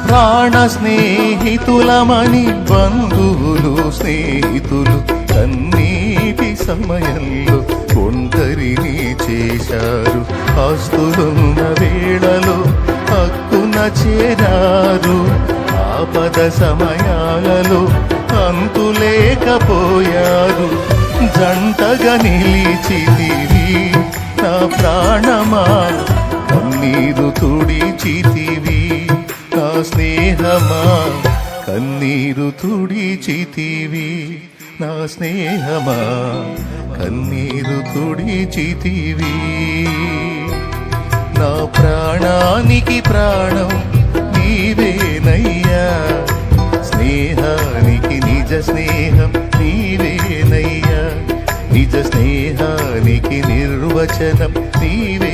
ప్రాణ స్నేహితులమని బంధువులు స్నేహితులు కన్నీటి సమయంలో ఒంటరిని చేశారు. ఆస్తులున్న వేళలో హక్కున చేరారు. ఆపద సమయాలలో అంతులేకపోయారు. జంటగా నిలిచితివి నా ప్రాణమా, కన్నీరు తుడిచితివి నా స్నేహమా, కన్నీరు తుడిచితివి నా స్నేహమా, కన్నీరు తుడిచితివి. నా ప్రాణానికి ప్రాణం నీవేనయ్యా, స్నేహానికి నిజ స్నేహం నీవేనయ్యా, నిజ స్నేహానికి నిర్వచనం నీవే.